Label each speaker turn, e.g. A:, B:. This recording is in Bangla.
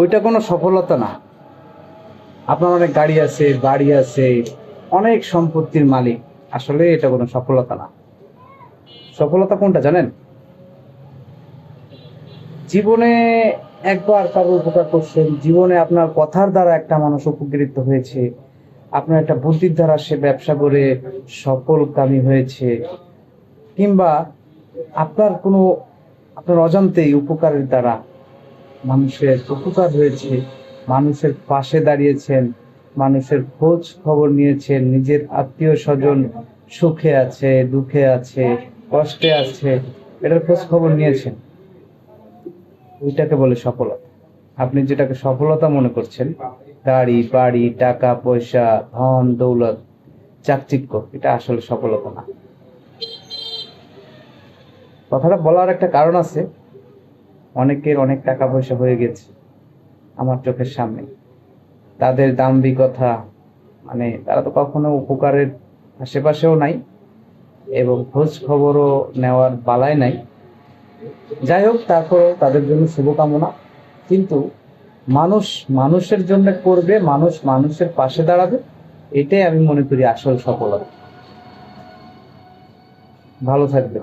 A: ওইটা কোনো সফলতা না। আপনার অনেক গাড়ি আছে, বাড়ি আছে, অনেক সম্পত্তির মালিক, আসলে এটা কোনো সফলতা না। সফলতা কোনটা জানেন? জীবনে একবার কারো উপকার করছেন, জীবনে আপনার কথার দ্বারা একটা মানুষ উপকৃত হয়েছে, আপনার একটা বুদ্ধির দ্বারা সে ব্যবসা করে সফলকামী হয়েছে, কিংবা আপনার কোনো আপনার অজান্তেই উপকারের দ্বারা মানুষের উপকার হয়েছে, মানুষের পাশে দাঁড়িয়েছেন, মানুষের খোঁজ খবর নিয়েছেন, নিজের আত্মীয় স্বজন সুখে আছে, দুঃখে আছে, কষ্টে আছে, এটার খোঁজ খবর নিয়েছেন, ওইটাকে বলে সফলতা। আপনি যেটাকে সফলতা মনে করছেন, গাড়ি বাড়ি টাকা পয়সা ধন দৌলত চাকচিক্য, এটা আসলে সফলতা না। কথাটা বলার একটা কারণ আছে। অনেকের অনেক টাকা পয়সা হয়ে গেছে আমার চোখের সামনে, তাদের দাম্ভিকতা, মানে তারা তো কখনো উপকারের আশেপাশেও নাই এবং খোঁজ খবরও নেওয়ার বালায় নাই। যাই হোক, তারপরেও তাদের জন্য শুভকামনা। কিন্তু মানুষ মানুষের জন্য করবে, মানুষ মানুষের পাশে দাঁড়াবে, এটাই আমি মনে করি আসল সফলতা। ভালো থাকবে।